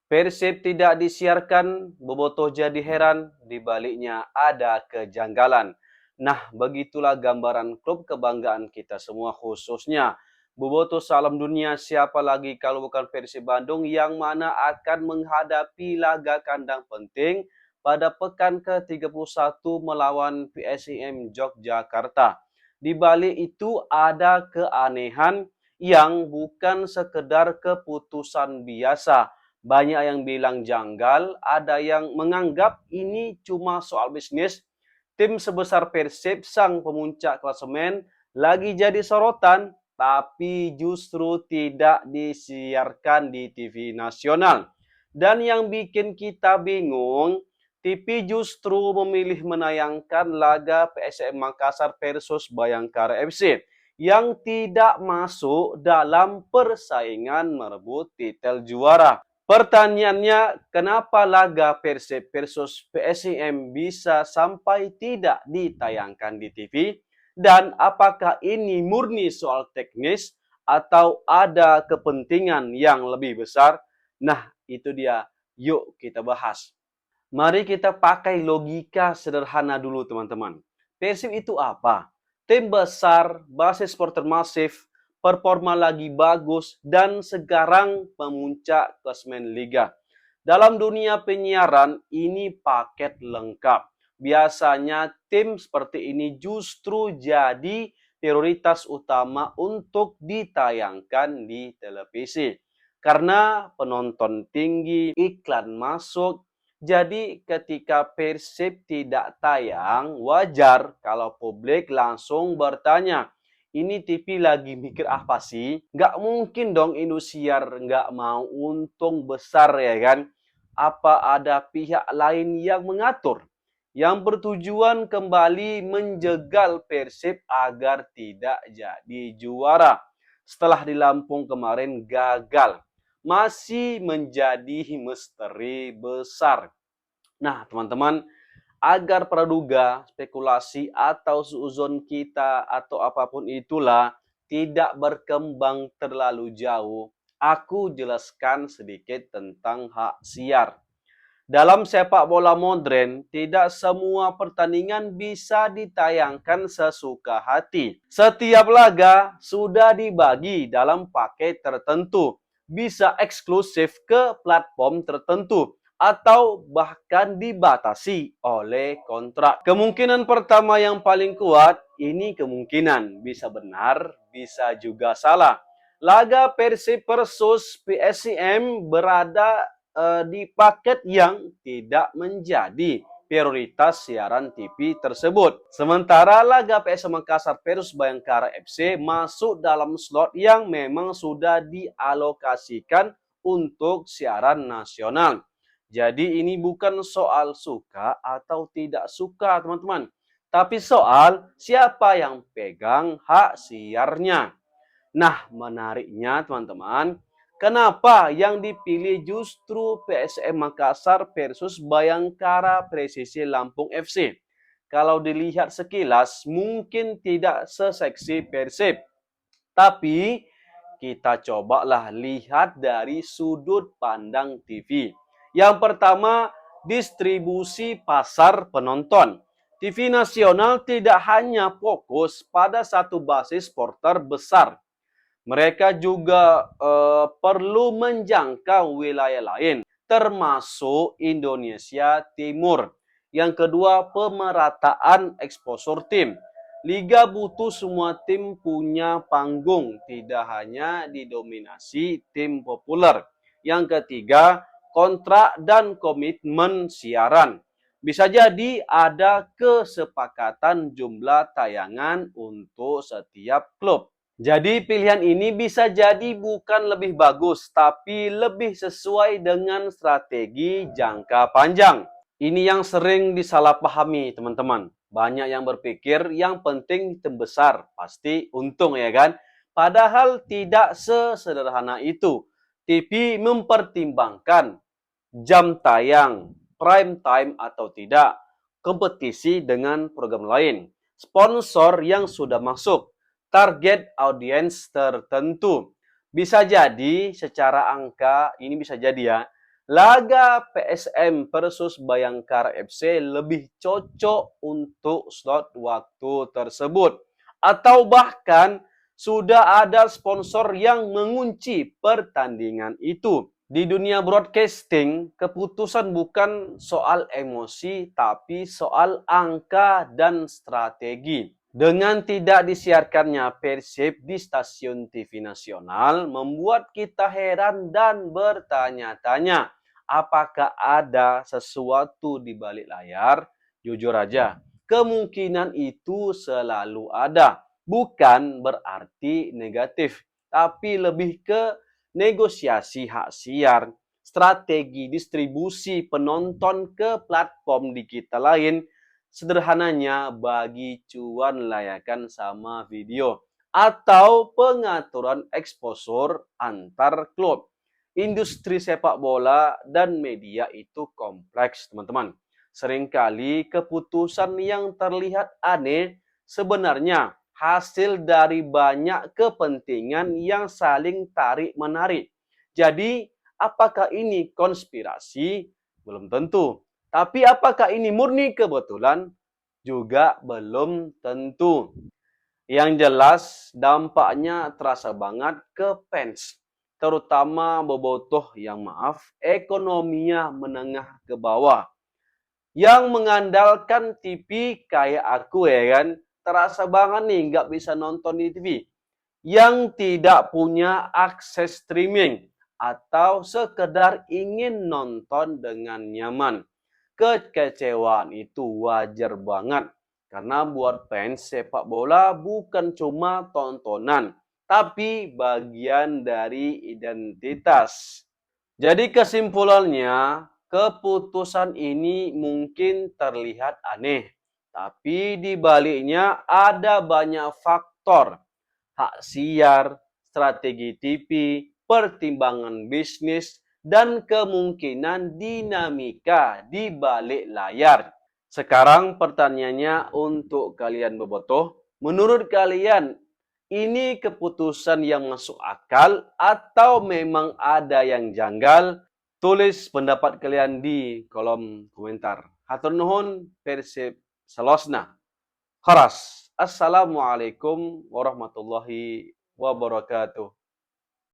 Persib tidak disiarkan, Bobotoh jadi heran, di baliknya ada kejanggalan. Nah, begitulah gambaran klub kebanggaan kita semua khususnya Bobotoh Salam Dunia, siapa lagi kalau bukan Persib Bandung yang mana akan menghadapi laga kandang penting pada pekan ke-31 melawan PSIM Yogyakarta. Di balik itu ada keanehan yang bukan sekedar keputusan biasa. Banyak yang bilang janggal, ada yang menganggap ini cuma soal bisnis. Tim sebesar Persib, sang pemuncak klasemen, lagi jadi sorotan, tapi justru tidak disiarkan di TV nasional. Dan yang bikin kita bingung, TV justru memilih menayangkan laga PSM Makassar versus Bayangkara FC yang tidak masuk dalam persaingan merebut titel juara. Pertanyaannya, kenapa laga Persib versus PSIM bisa sampai tidak ditayangkan di TV? Dan apakah ini murni soal teknis atau ada kepentingan yang lebih besar? Nah, itu dia. Yuk kita bahas. Mari kita pakai logika sederhana dulu, teman-teman. Persib itu apa? Tim besar, basis supporter masif, performa lagi bagus, dan sekarang pemuncak klasemen liga. Dalam dunia penyiaran, ini paket lengkap. Biasanya tim seperti ini justru jadi prioritas utama untuk ditayangkan di televisi. Karena penonton tinggi, iklan masuk, jadi ketika Persib tidak tayang, wajar kalau publik langsung bertanya, ini TV lagi mikir apa sih? Nggak mungkin dong Indosiar nggak mau untung besar ya kan? Apa ada pihak lain yang mengatur? Yang bertujuan kembali menjegal Persib agar tidak jadi juara. Setelah di Lampung kemarin gagal, masih menjadi misteri besar. Nah, teman-teman, agar praduga, spekulasi, atau suuzon kita, atau apapun itulah, tidak berkembang terlalu jauh, aku jelaskan sedikit tentang hak siar. Dalam sepak bola modern, tidak semua pertandingan bisa ditayangkan sesuka hati. Setiap laga sudah dibagi dalam paket tertentu, bisa eksklusif ke platform tertentu, atau bahkan dibatasi oleh kontrak. Kemungkinan pertama yang paling kuat, ini kemungkinan bisa benar, bisa juga salah. Laga Persib versus PSIM berada di paket yang tidak menjadi prioritas siaran TV tersebut. Sementara laga PSM Makassar versus Bayangkara FC masuk dalam slot yang memang sudah dialokasikan untuk siaran nasional. Jadi ini bukan soal suka atau tidak suka, teman-teman. Tapi soal siapa yang pegang hak siarnya. Nah, menariknya teman-teman, kenapa yang dipilih justru PSM Makassar versus Bayangkara Presisi Lampung FC? Kalau dilihat sekilas, mungkin tidak seseksi Persib. Tapi, kita cobalah lihat dari sudut pandang TV. Yang pertama, distribusi pasar penonton. TV nasional tidak hanya fokus pada satu basis supporter besar. Mereka juga perlu menjangkau wilayah lain, termasuk Indonesia Timur. Yang kedua, pemerataan exposure tim. Liga butuh semua tim punya panggung, tidak hanya didominasi tim populer. Yang ketiga, kontrak dan komitmen siaran. Bisa jadi ada kesepakatan jumlah tayangan untuk setiap klub. Jadi pilihan ini bisa jadi bukan lebih bagus, tapi lebih sesuai dengan strategi jangka panjang. Ini yang sering disalahpahami teman-teman. Banyak yang berpikir yang penting tim besar, pasti untung ya kan? Padahal tidak sesederhana itu. TV mempertimbangkan jam tayang, prime time atau tidak, kompetisi dengan program lain, sponsor yang sudah masuk, target audiens tertentu. Bisa jadi secara angka, ini bisa jadi ya, Laga PSM versus Bayangkara FC lebih cocok untuk slot waktu tersebut. Atau bahkan sudah ada sponsor yang mengunci pertandingan itu. Di dunia broadcasting, keputusan bukan soal emosi, tapi soal angka dan strategi. Dengan tidak disiarkannya Persib di stasiun TV nasional, membuat kita heran dan bertanya-tanya, apakah ada sesuatu di balik layar? Jujur aja, kemungkinan itu selalu ada. Bukan berarti negatif, tapi lebih ke negosiasi hak siar, strategi distribusi penonton ke platform digital lain, sederhananya bagi cuan layakan sama video, atau pengaturan eksposur antar klub. Industri sepak bola dan media itu kompleks, teman-teman. Seringkali keputusan yang terlihat aneh sebenarnya hasil dari banyak kepentingan yang saling tarik-menarik. Jadi, apakah ini konspirasi? Belum tentu. Tapi apakah ini murni kebetulan? Juga belum tentu. Yang jelas, dampaknya terasa banget ke fans. Terutama bobotoh yang ekonominya menengah ke bawah. Yang mengandalkan TV kayak aku ya kan, terasa banget nih nggak bisa nonton di TV. Yang tidak punya akses streaming atau sekedar ingin nonton dengan nyaman. Kekecewaan itu wajar banget. Karena buat fans sepak bola bukan cuma tontonan, tapi bagian dari identitas. Jadi kesimpulannya, keputusan ini mungkin terlihat aneh, tapi di baliknya ada banyak faktor. Hak siar, strategi TV, pertimbangan bisnis, dan kemungkinan dinamika di balik layar. Sekarang pertanyaannya untuk kalian bobotoh, menurut kalian ini keputusan yang masuk akal atau memang ada yang janggal? Tulis pendapat kalian di kolom komentar. Hatur nuhun, Persib selosna. Kharas. Assalamualaikum warahmatullahi wabarakatuh.